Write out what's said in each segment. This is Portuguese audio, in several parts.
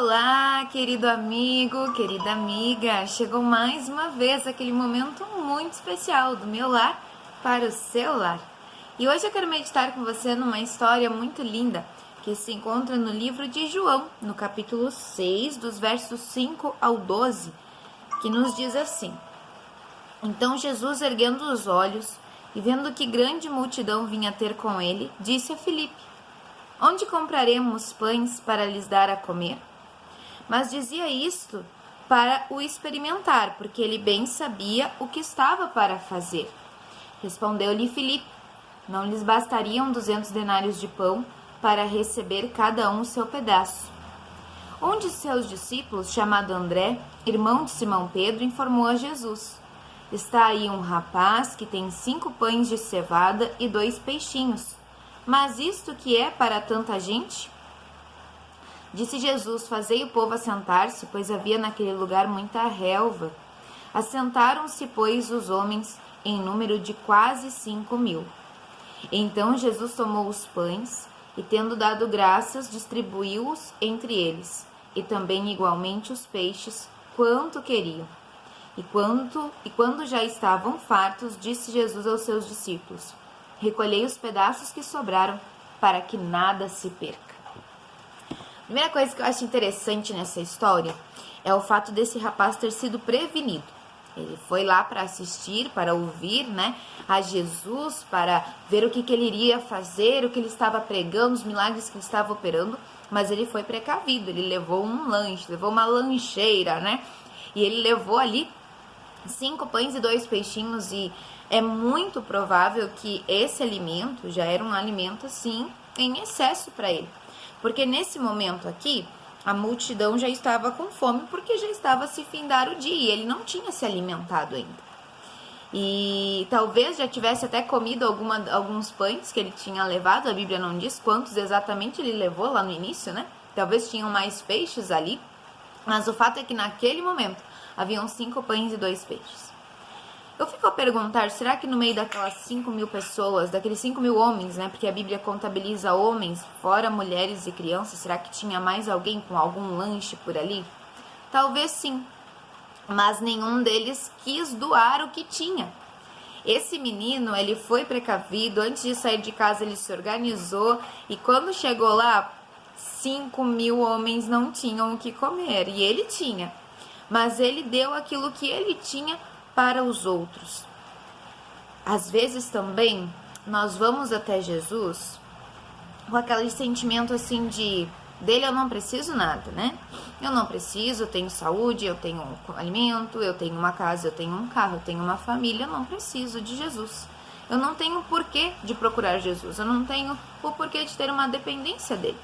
Olá, querido amigo, querida amiga. Chegou mais uma vez aquele momento muito especial do meu lar para o seu lar. E hoje eu quero meditar com você numa história muito linda que se encontra no livro de João, no capítulo 6, dos versos 5 ao 12, que nos diz assim: Então Jesus, erguendo os olhos e vendo que grande multidão vinha ter com ele, disse a Filipe: Onde compraremos pães para lhes dar a comer? Mas dizia isto para o experimentar, porque ele bem sabia o que estava para fazer. Respondeu-lhe Filipe: Não lhes bastariam 200 denários de pão para receber cada um o seu pedaço? Um de seus discípulos, chamado André, irmão de Simão Pedro, informou a Jesus: Está aí um rapaz que tem 5 pães de cevada e 2 peixinhos. Mas isto que é para tanta gente? Disse Jesus: Fazei o povo assentar-se, pois havia naquele lugar muita relva. Assentaram-se, pois, os homens, em número de quase 5.000. Então Jesus tomou os pães e, tendo dado graças, distribuiu-os entre eles, e também igualmente os peixes, quanto queriam. E quando já estavam fartos, disse Jesus aos seus discípulos: Recolhei os pedaços que sobraram, para que nada se perca. A primeira coisa que eu acho interessante nessa história é o fato desse rapaz ter sido prevenido. Ele foi lá para assistir, para ouvir, a Jesus, para ver o que ele iria fazer, o que ele estava pregando, os milagres que ele estava operando, mas ele foi precavido, ele levou um lanche, levou uma lancheira, E ele levou ali 5 pães e 2 peixinhos, e é muito provável que esse alimento já era um alimento, assim, em excesso para ele. Porque nesse momento aqui, a multidão já estava com fome, porque já estava a se findar o dia, e ele não tinha se alimentado ainda. E talvez já tivesse até comido alguns pães que ele tinha levado, a Bíblia não diz quantos exatamente ele levou lá no início, Talvez tinham mais peixes ali, mas o fato é que naquele momento haviam 5 pães e 2 peixes. Eu fico a perguntar, será que no meio daquelas 5.000 pessoas, daqueles 5.000 homens, porque a Bíblia contabiliza homens, fora mulheres e crianças, será que tinha mais alguém com algum lanche por ali? Talvez sim, mas nenhum deles quis doar o que tinha. Esse menino, ele foi precavido, antes de sair de casa ele se organizou, e quando chegou lá, 5.000 homens não tinham o que comer, e ele tinha. Mas ele deu aquilo que ele tinha para os outros. Às vezes também nós vamos até Jesus com aquele sentimento assim dele eu não preciso nada, Eu não preciso, eu tenho saúde, eu tenho alimento, eu tenho uma casa, eu tenho um carro, eu tenho uma família, eu não preciso de Jesus. Eu não tenho porquê de procurar Jesus, eu não tenho o porquê de ter uma dependência dele.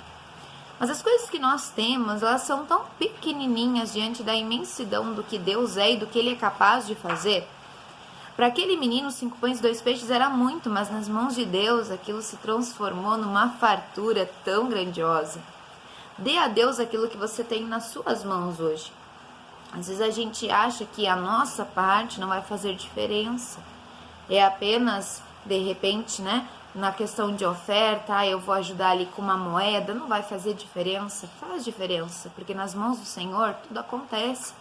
Mas as coisas que nós temos, elas são tão pequenininhas diante da imensidão do que Deus é e do que Ele é capaz de fazer. Para aquele menino, 5 pães e 2 peixes era muito, mas nas mãos de Deus aquilo se transformou numa fartura tão grandiosa. Dê a Deus aquilo que você tem nas suas mãos hoje. Às vezes a gente acha que a nossa parte não vai fazer diferença. É apenas, de repente, na questão de oferta, eu vou ajudar ali com uma moeda, não vai fazer diferença. Faz diferença, porque nas mãos do Senhor tudo acontece.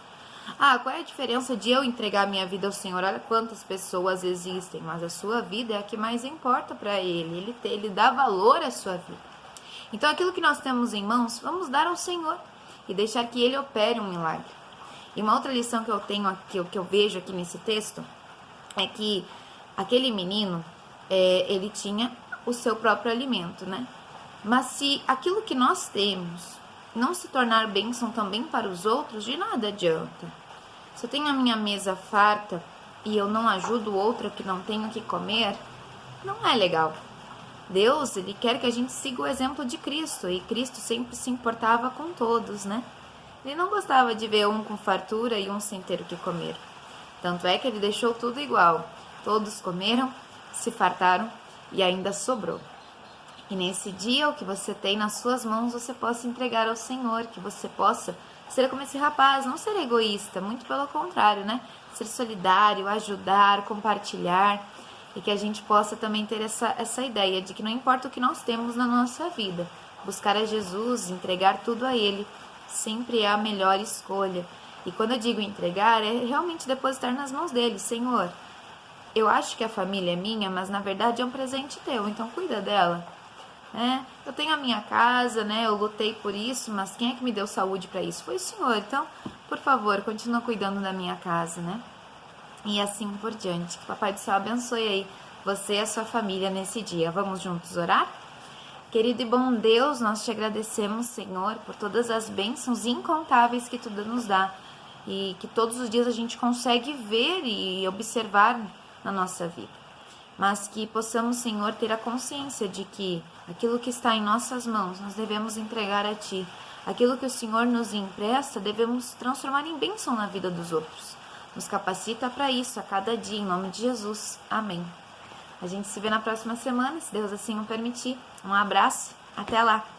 Qual é a diferença de eu entregar minha vida ao Senhor? Olha quantas pessoas existem, mas a sua vida é a que mais importa para Ele. Ele dá valor à sua vida. Então aquilo que nós temos em mãos, vamos dar ao Senhor e deixar que Ele opere um milagre. E uma outra lição que eu tenho aqui, que eu vejo aqui nesse texto, é que aquele menino, ele tinha o seu próprio alimento, Mas se aquilo que nós temos não se tornar bênção também para os outros, de nada adianta. Se eu tenho a minha mesa farta e eu não ajudo o outro que não tem o que comer, não é legal. Deus, Ele quer que a gente siga o exemplo de Cristo, e Cristo sempre se importava com todos, Ele não gostava de ver um com fartura e um sem ter o que comer. Tanto é que Ele deixou tudo igual. Todos comeram, se fartaram e ainda sobrou. E nesse dia, o que você tem nas suas mãos, você possa entregar ao Senhor, que você possa ser como esse rapaz, não ser egoísta, muito pelo contrário, Ser solidário, ajudar, compartilhar, e que a gente possa também ter essa ideia de que não importa o que nós temos na nossa vida, buscar a Jesus, entregar tudo a Ele, sempre é a melhor escolha. E quando eu digo entregar, é realmente depositar nas mãos dele. Senhor, eu acho que a família é minha, mas na verdade é um presente teu, então cuida dela. Eu tenho a minha casa, eu lutei por isso, mas quem é que me deu saúde para isso? Foi o Senhor. Então, por favor, continua cuidando da minha casa, E assim por diante. Que o Papai do Céu abençoe aí você e a sua família nesse dia. Vamos juntos orar? Querido e bom Deus, nós te agradecemos, Senhor, por todas as bênçãos incontáveis que tu nos dá e que todos os dias a gente consegue ver e observar na nossa vida. Mas que possamos, Senhor, ter a consciência de que aquilo que está em nossas mãos nós devemos entregar a Ti. Aquilo que o Senhor nos empresta devemos transformar em bênção na vida dos outros. Nos capacita para isso a cada dia, em nome de Jesus. Amém. A gente se vê na próxima semana, se Deus assim o permitir. Um abraço, até lá!